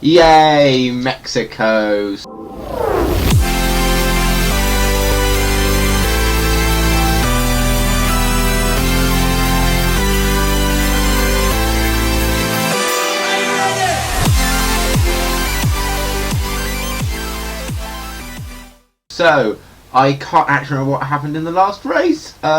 Yay, Mexico! So, I can't actually remember what happened in the last race. What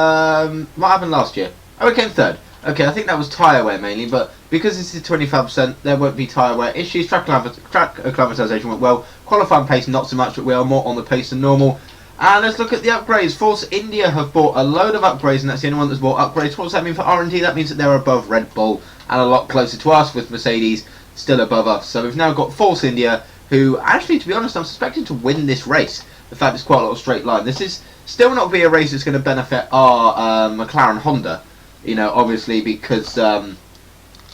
happened last year? Oh, we came third. Okay, I think that was tyre wear mainly, but because this is 25%, there won't be tyre wear issues. Track acclimatisation went well. Qualifying pace, not so much, but we are more on the pace than normal. And let's look at the upgrades. Force India have bought a load of upgrades, and that's the only one that's bought upgrades. What does that mean for R&D? That means that they're above Red Bull and a lot closer to us, with Mercedes still above us. So we've now got Force India, who actually, to be honest, I'm suspected to win this race. The fact it's quite a lot of straight line. This is still not be a race that's going to benefit our McLaren Honda, you know, obviously, because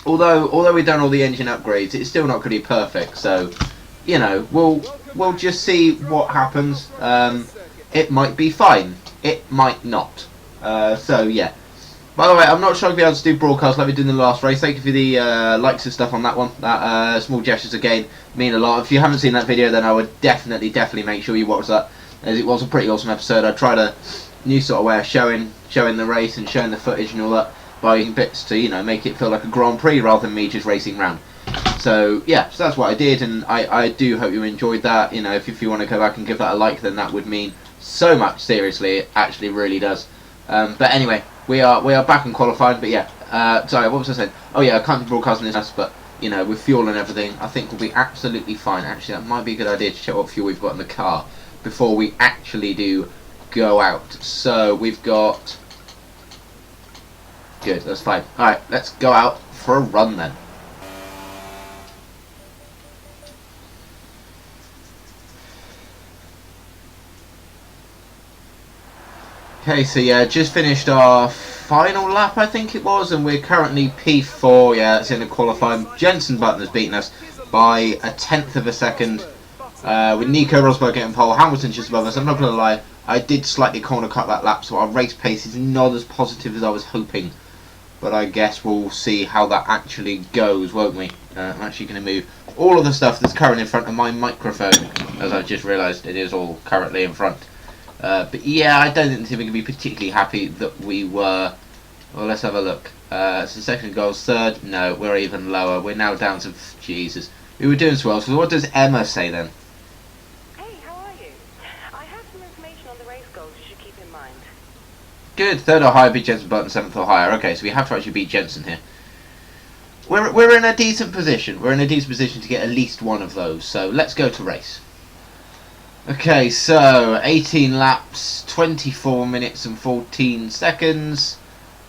although we've done all the engine upgrades, it's still not going to be perfect. So, you know, we'll just see what happens. It might be fine. It might not. So yeah. By the way, I'm not sure I'll be able to do broadcast like we did in the last race. Thank you for the likes and stuff on that one. That small gestures again mean a lot. If you haven't seen that video, then I would definitely make sure you watch that, as it was a pretty awesome episode. I tried a new sort of way of showing the race and showing the footage and all that by bits to, you know, make it feel like a Grand Prix rather than me just racing round. So yeah, so that's what I did, and I do hope you enjoyed that. You know, if you want to go back and give that a like, then that would mean so much. Seriously, it actually really does. But anyway. We are back and qualified, but yeah. Sorry, what was I saying? Oh yeah, I can't be broadcasting this, but you know, with fuel and everything, I think we'll be absolutely fine. Actually, that might be a good idea to check what fuel we've got in the car before we actually do go out. So we've got. Good, that's fine. All right, let's go out for a run then. Okay, so yeah, just finished our final lap, I think it was, and we're currently P4. Yeah, it's in the qualifying. Jensen Button has beaten us by 1/10 of a second, with Nico Rosberg getting pole. Hamilton's just above us. I'm not going to lie, I did slightly corner cut that lap, so our race pace is not as positive as I was hoping. But I guess we'll see how that actually goes, won't we? I'm actually going to move all of the stuff that's currently in front of my microphone, as I've just realised it is all currently in front. But yeah, I don't think we're going to be particularly happy that we were. Well, let's have a look. So second goals, third. No, we're even lower. We're now down to Jesus. We were doing so well. So what does Emma say then? Hey, how are you? I have some information on the race goals you should keep in mind. Good. Third or higher, beat Jensen Button. Seventh or higher. Okay, so we have to actually beat Jensen here. We're in a decent position. We're in a decent position to get at least one of those. So let's go to race. Okay, so 18 laps, 24 minutes and 14 seconds.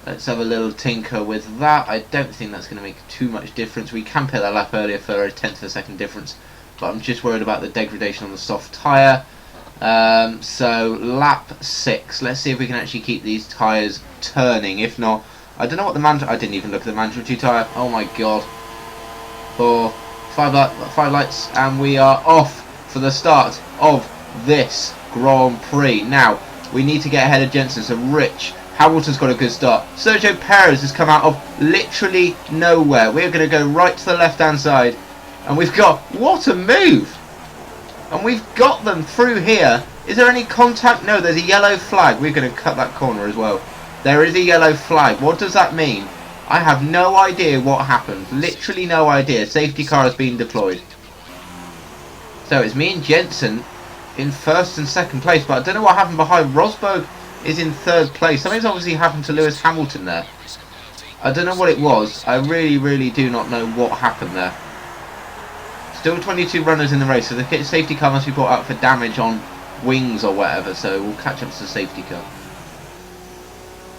Let's have a little tinker with that. I don't think that's going to make too much difference. We can pit that lap earlier for a 1/10 of a second difference, but I'm just worried about the degradation on the soft tyre. So lap 6. Let's see if we can actually keep these tyres turning. If not, I don't know what the I didn't even look at the mandatory tyre. Oh my god. 5 lights, and we are off for the start of this Grand Prix. Now, we need to get ahead of Jensen, so Hamilton's got a good start. Sergio Perez has come out of literally nowhere. We're going to go right to the left-hand side, and we've got, what a move! And we've got them through here. Is there any contact? No, there's a yellow flag. We're going to cut that corner as well. There is a yellow flag. What does that mean? I have no idea what happened. Literally no idea. Safety car has been deployed. So it's me and Jensen in first and second place, but I don't know what happened behind. Rosberg is in third place. Something's obviously happened to Lewis Hamilton there. I don't know what it was. I really do not know what happened there. Still 22 runners in the race, so the safety car must be brought out for damage on wings or whatever, so we'll catch up to the safety car.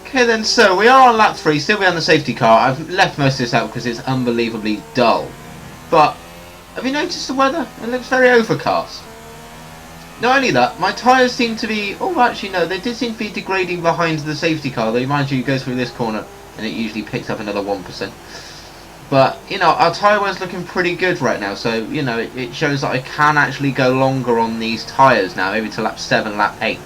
Okay then, so we are on lap 3, still behind the safety car. I've left most of this out because it's unbelievably dull. But have you noticed the weather? It looks very overcast. Not only that, my tyres seem to be... Oh, actually no, they did seem to be degrading behind the safety car. Though, mind you, go through this corner and it usually picks up another 1%. But, you know, our tyre wear's looking pretty good right now. So, you know, it shows that I can actually go longer on these tyres now. Maybe to lap 7, lap 8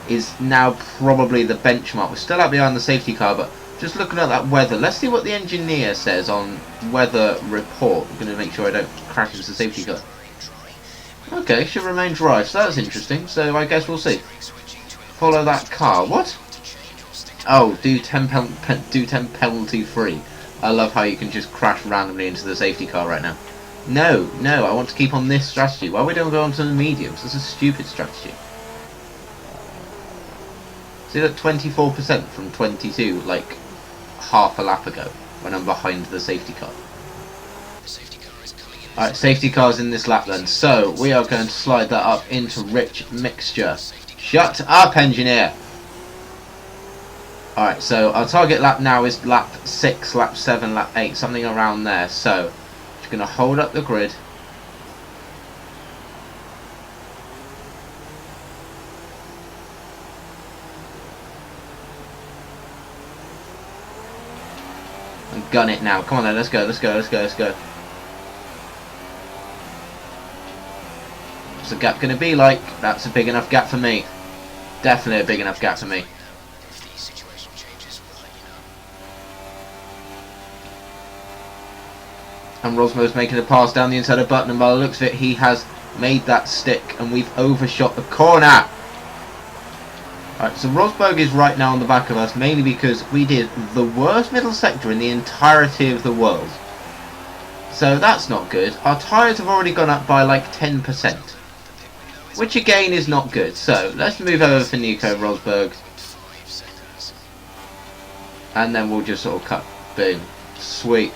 is now probably the benchmark. We're still out behind the safety car, but just looking at that weather. Let's see what the engineer says on weather report. I'm going to make sure I don't crash into the safety car. Okay, should remain dry, so that's interesting. So I guess we'll see. Follow that car. What? Oh, do 10 penalty free. I love how you can just crash randomly into the safety car right now. No, I want to keep on this strategy. Why we don't go on to the mediums? That's a stupid strategy. See that 24% from 22, like half a lap ago, when I'm behind the safety car. Alright, safety car's in this lap then. So, we are going to slide that up into rich mixture. Shut up, engineer! Alright, so our target lap now is lap 6, lap 7, lap 8, something around there. So, just going to hold up the grid. And gun it now. Come on then, let's go. What's the gap going to be like? That's a big enough gap for me. Definitely a big enough gap for me. And Rosmo's making a pass down the inside of Button, and by the looks of it, he has made that stick, and we've overshot the corner. Alright, so Rosberg is right now on the back of us, mainly because we did the worst middle sector in the entirety of the world. So that's not good. Our tyres have already gone up by like 10%. Which again is not good. So let's move over for Nico Rosberg. And then we'll just sort of cut. Boom. Sweet.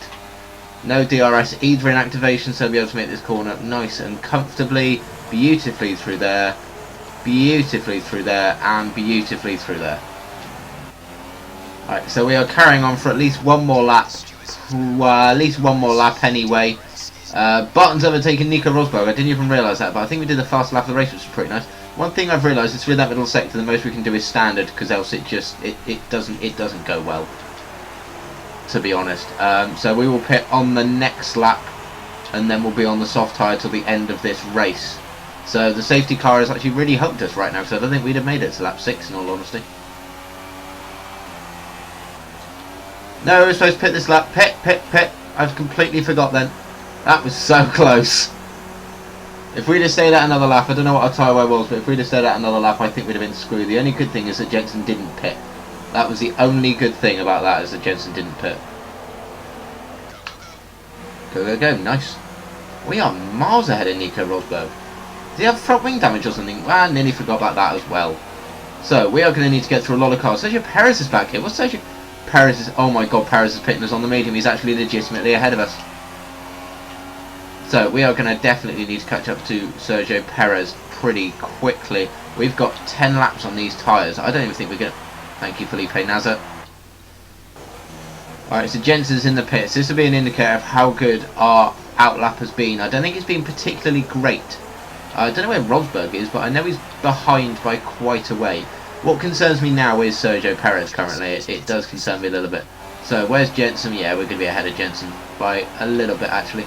No DRS either in activation, so we'll be able to make this corner nice and comfortably. Beautifully through there. Beautifully through there. And beautifully through there. Alright, so we are carrying on for at least one more lap. At least one more lap anyway. Button's overtaken Nico Rosberg. I didn't even realise that, but I think we did the fast lap of the race, which was pretty nice. One thing I've realised is with that middle sector, the most we can do is standard, because else it doesn't go well, to be honest. So we will pit on the next lap, and then we'll be on the soft tyre till the end of this race. So the safety car has actually really helped us right now, because I don't think we'd have made it to lap 6 in all honesty. No, we're supposed to pit this lap. Pit. I've completely forgot then. That was so close. If we'd have stayed at another lap, I don't know what our tyre wear was, but if we'd have stayed at another lap, I think we'd have been screwed. The only good thing is that Jensen didn't pit. That was the only good thing about that, is that Jensen didn't pit. Go. Nice. We are miles ahead of Nico Rosberg. Does he have front wing damage or something? Well, I nearly forgot about that as well. So, we are going to need to get through a lot of cars. Sergio Perez is back here. What's Sergio Perez is... Oh my god, Perez is pitting us on the medium. He's actually legitimately ahead of us. So, we are going to definitely need to catch up to Sergio Perez pretty quickly. We've got 10 laps on these tyres. I don't even think we're going to... Thank you, Felipe Nasser. Alright, so Jensen's in the pits. This will be an indicator of how good our outlap has been. I don't think it's been particularly great. I don't know where Rosberg is, but I know he's behind by quite a way. What concerns me now is Sergio Perez currently. It does concern me a little bit. So, where's Jensen? Yeah, we're going to be ahead of Jensen by a little bit, actually.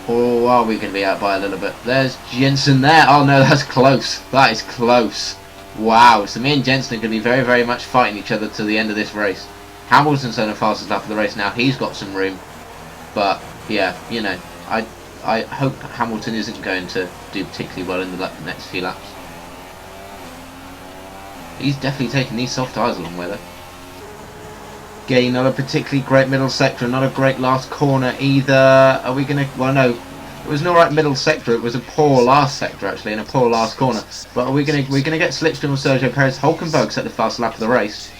Or are we going to be out by a little bit? There's Jensen there. Oh no, that's close. That is close. Wow. So me and Jensen are going to be very, very much fighting each other to the end of this race. Hamilton's on the fastest lap of the race now. He's got some room. But, yeah, you know, I hope Hamilton isn't going to do particularly well in the next few laps. He's definitely taking these soft tyres a long way, though. Again, not a particularly great middle sector, not a great last corner either. Are we going to... Well, no. It was an alright middle sector. It was a poor last sector, actually, and a poor last corner. But we're going to get slipstream with Sergio Perez. Hulkenberg set the fast lap of the race.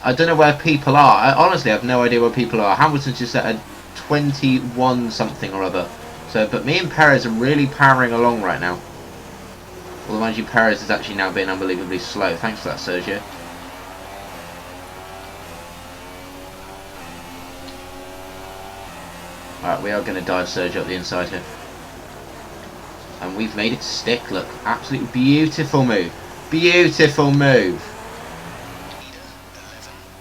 I don't know where people are. I honestly have no idea where people are. Hamilton's just at a 21 something or other. So, but me and Perez are really powering along right now. Although, mind you, Perez is actually now being unbelievably slow. Thanks for that, Sergio. Alright, we are going to dive Sergio up the inside here. And we've made it stick, look. Absolutely beautiful move. Beautiful move.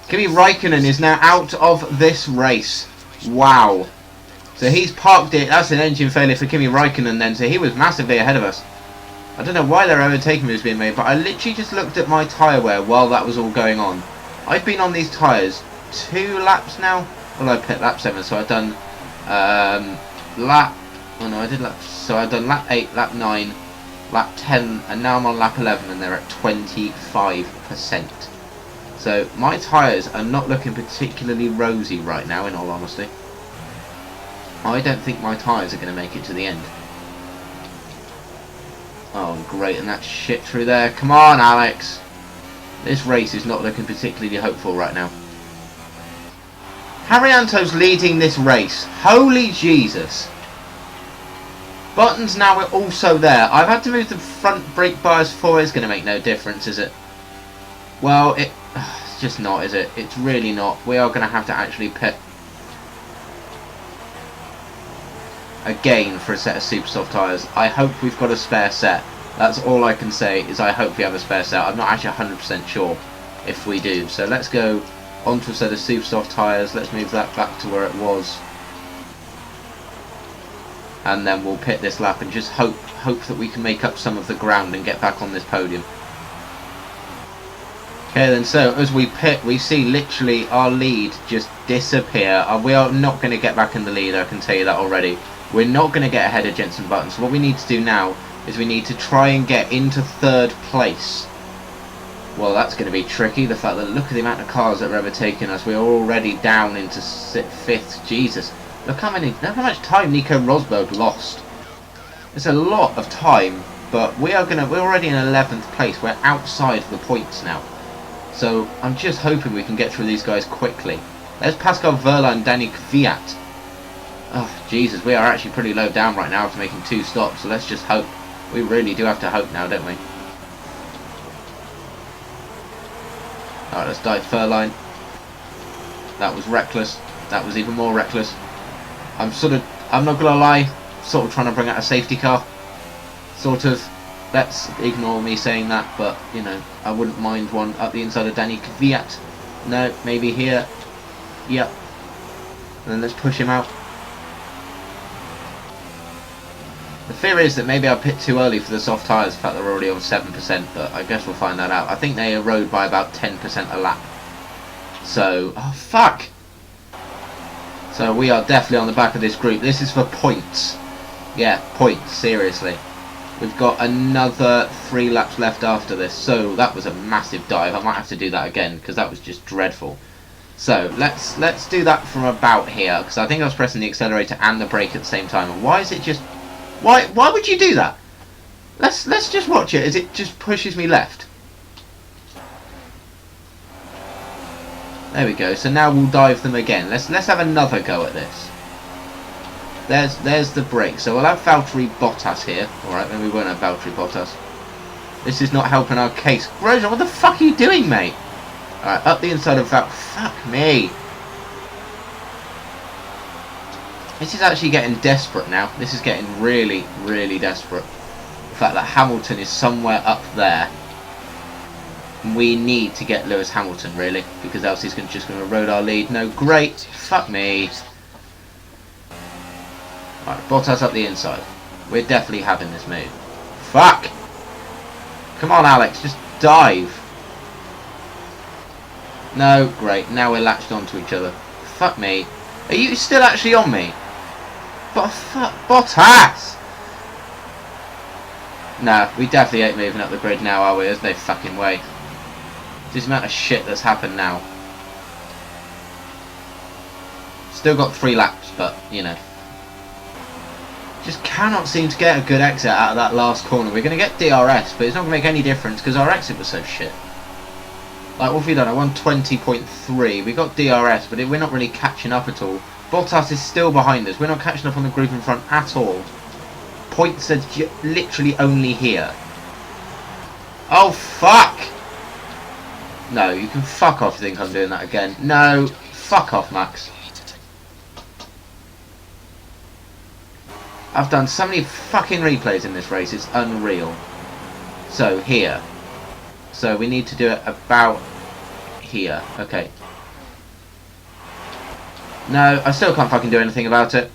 Kimi Raikkonen is now out of this race. Wow. So he's parked it. That's an engine failure for Kimi Raikkonen then. So he was massively ahead of us. I don't know why their overtaking moves being made, but I literally just looked at my tyre wear while that was all going on. I've been on these tyres 2 laps now. Well, I pit lap 7, so I've done lap. Oh no, I did lap. So I've done lap 8, lap 9, lap 10, and now I'm on lap 11, and they're at 25%. So my tyres are not looking particularly rosy right now, in all honesty. I don't think my tyres are going to make it to the end. Oh, great, and that shit through there. Come on, Alex. This race is not looking particularly hopeful right now. Harrianto's leading this race. Holy Jesus. Buttons now are also there. I've had to move the front brake bias forward. It's going to make no difference, is it? Well, it's just not, is it? It's really not. We are going to have to actually pit again for a set of super soft tyres. I hope we've got a spare set. That's all I can say, is I hope we have a spare set. I'm not actually 100% sure if we do. So let's go onto a set of super soft tyres. Let's move that back to where it was. And then we'll pit this lap and just hope that we can make up some of the ground and get back on this podium. Okay then, so as we pit, we see literally our lead just disappear. We are not going to get back in the lead, I can tell you that already. We're not going to get ahead of Jenson Button. So what we need to do now is we need to try and get into 3rd place. Well, that's going to be tricky. The fact that look at the amount of cars that are overtaking us. We're already down into 5th. Jesus, look how much time Nico Rosberg lost. It's a lot of time, but we're already in 11th place. We're outside the points now. So I'm just hoping we can get through these guys quickly. There's Pascal Wehrlein and Danny Kvyat. Oh, Jesus, we are actually pretty low down right now after making 2 stops, so let's just hope. We really do have to hope now, don't we? Alright, let's dive Wehrlein. That was reckless. That was even more reckless. I'm not gonna lie, sort of trying to bring out a safety car. Sort of. Let's ignore me saying that, but, you know, I wouldn't mind one up the inside of Danny Kvyat. No, maybe here. Yep. And then let's push him out. The fear is that maybe I pit too early for the soft tyres, the fact they're already on 7%, but I guess we'll find that out. I think they erode by about 10% a lap. So, oh fuck! So we are definitely on the back of this group. This is for points. Yeah, points, seriously. We've got another 3 laps left after this, so that was a massive dive. I might have to do that again, because that was just dreadful. So, let's do that from about here, because I think I was pressing the accelerator and the brake at the same time. And why is it just... Why would you do that? Let's just watch it as it just pushes me left. There we go. So now we'll dive them again. Let's have another go at this. There's the brake. So we'll have Valtteri Bottas here. Alright, then we won't have Valtteri Bottas. This is not helping our case. Grosjean, what the fuck are you doing, mate? Alright, up the inside of Valtteri. Fuck me. This is actually getting desperate now. This is getting really, really desperate. The fact that Hamilton is somewhere up there. We need to get Lewis Hamilton, really, because else he's just going to erode our lead. No, great. Fuck me. Right, Bottas up the inside. We're definitely having this move. Fuck! Come on, Alex, just dive. No, great. Now we're latched onto each other. Fuck me. Are you still actually on me? But fuck, Bottas! No, we definitely ain't moving up the grid now, are we? There's no fucking way. This amount of shit that's happened now. Still got 3 laps, but, you know. Just cannot seem to get a good exit out of that last corner. We're going to get DRS, but it's not going to make any difference because our exit was so shit. Like, what have we done? I won 20.3. We got DRS, but we're not really catching up at all. Bottas is still behind us. We're not catching up on the group in front at all. Points are literally only here. Oh, fuck! No, you can fuck off if you think I'm doing that again. No, fuck off, Max. I've done so many fucking replays in this race, it's unreal. So, here. So, we need to do it about here. Okay. No, I still can't fucking do anything about it.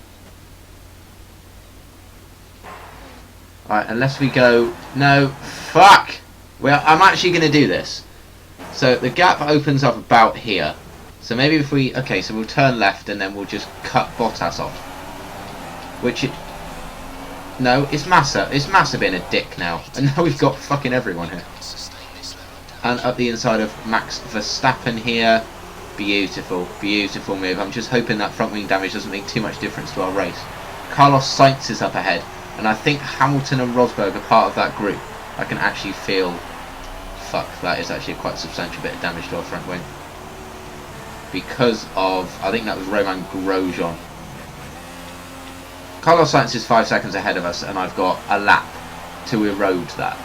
Alright, unless we go... No, fuck! Well, I'm actually going to do this. So the gap opens up about here. So maybe if we... Okay, so we'll turn left and then we'll just cut Bottas off. Which it... No, it's Massa. It's Massa being a dick now. And now we've got fucking everyone here. And up the inside of Max Verstappen here. Beautiful, beautiful move. I'm just hoping that front wing damage doesn't make too much difference to our race. Carlos Sainz is up ahead. And I think Hamilton and Rosberg are part of that group. I can actually feel... Fuck, that is actually quite a substantial bit of damage to our front wing. Because of... I think that was Romain Grosjean. Carlos Sainz is 5 seconds ahead of us, and I've got a lap to erode that.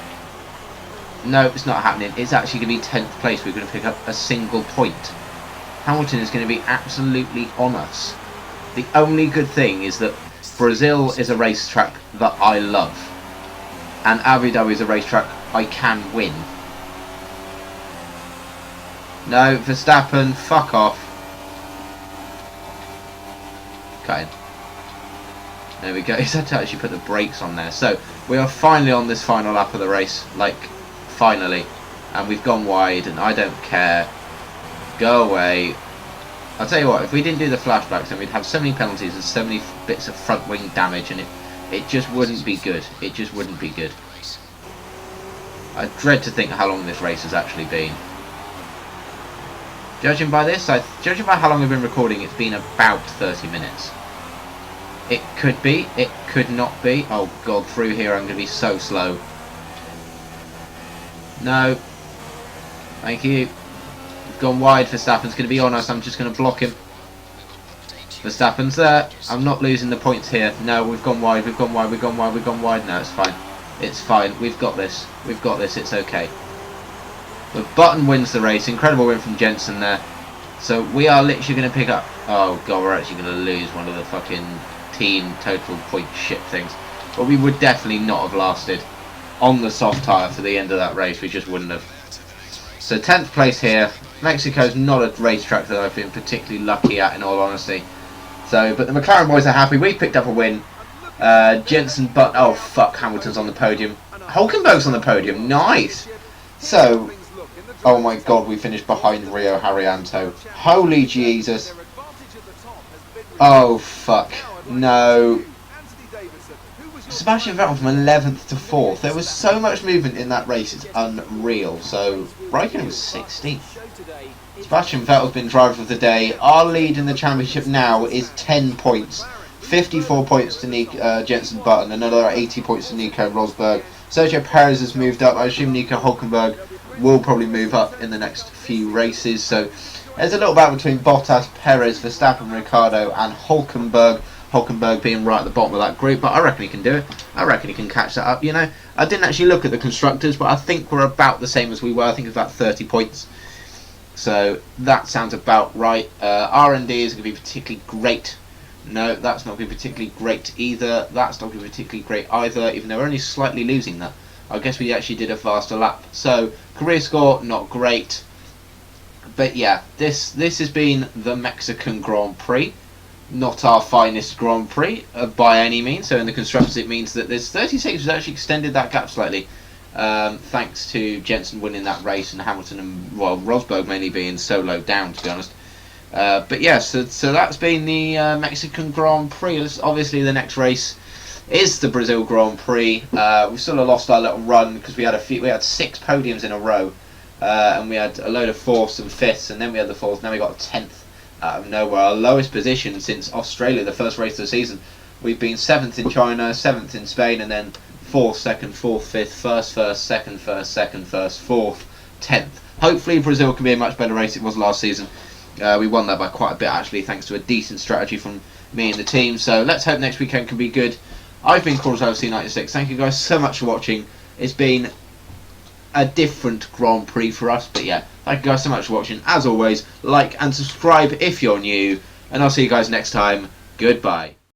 No, it's not happening. It's actually going to be 10th place. We're going to pick up a single point. Hamilton is going to be absolutely on us. The only good thing is that Brazil is a racetrack that I love. And Abu Dhabi is a racetrack I can win. No, Verstappen, fuck off. Okay. There we go. He's had to actually put the brakes on there. So, we are finally on this final lap of the race. Like, finally. And we've gone wide, and I don't care. Go away. I'll tell you what, if we didn't do the flashbacks, then we'd have so many penalties and so many bits of front wing damage, and it just wouldn't be good. It just wouldn't be good. I dread to think how long this race has actually been. Judging by this, judging by how long we've been recording, it's been about 30 minutes. It could be, it could not be. Oh god, through here I'm going to be so slow. No. Thank you. We've gone wide, Verstappen's going to be on us, I'm just going to block him. Verstappen's there, I'm not losing the points here. No, we've gone wide, we've gone wide, we've gone wide, we've gone wide. No, it's fine. It's fine, we've got this. We've got this, it's okay. But Button wins the race, incredible win from Jensen there. So we are literally going to pick up... Oh god, we're actually going to lose one of the fucking team total point shit things. But we would definitely not have lasted on the soft tyre for the end of that race. We just wouldn't have. So 10th place here. Mexico's not a racetrack that I've been particularly lucky at, in all honesty. So, but the McLaren boys are happy. We picked up a win. Jensen, but oh fuck, Hamilton's on the podium. Hulkenberg's on the podium. Nice. So, oh my god, we finished behind Rio Haryanto. Holy Jesus. Oh fuck. No. Sebastian Vettel from 11th to 4th. There was so much movement in that race, it's unreal. So, Raikkonen was 16th. Sebastian Vettel's been driver of the day. Our lead in the championship now is 10 points. 54 points to Jensen Button, another 80 points to Nico Rosberg. Sergio Perez has moved up. I assume Nico Hulkenberg will probably move up in the next few races. So there's a little battle between Bottas, Perez, Verstappen, Ricciardo and Hulkenberg. Hulkenberg being right at the bottom of that group, but I reckon he can do it. I reckon he can catch that up, you know. I didn't actually look at the constructors, but I think we're about the same as we were. I think it's about 30 points. So that sounds about right. R&D is going to be particularly great. No, that's not going to be particularly great either. That's not going to be particularly great either, even though we're only slightly losing that. I guess we actually did a faster lap. So, career score, not great. But yeah, this has been the Mexican Grand Prix. Not our finest Grand Prix by any means. So in the constructors it means that there's 36 has actually extended that gap slightly. Thanks to Jensen winning that race and Hamilton and, well, Rosberg mainly being so low down, to be honest. But yeah, so that's been the Mexican Grand Prix. Obviously the next race is the Brazil Grand Prix. We sort of lost our little run because we had 6 podiums in a row, and we had a load of 4ths and 5ths, and then we had the 4th. Now we got a 10th out of nowhere. Our lowest position since Australia, the first race of the season. We've been 7th in China, 7th in Spain, and then 4th, 2nd, 4th, 5th, 1st, 2nd, 1st, 2nd, 1st, 4th, 10th. Hopefully Brazil can be a much better race. It was last season. We won that by quite a bit actually, thanks to a decent strategy from me and the team. So let's hope next weekend can be good. I've been ST2E19. Thank you guys so much for watching. It's been a different Grand Prix for us, but yeah, thank you guys so much for watching. As always, like and subscribe if you're new, and I'll see you guys next time. Goodbye.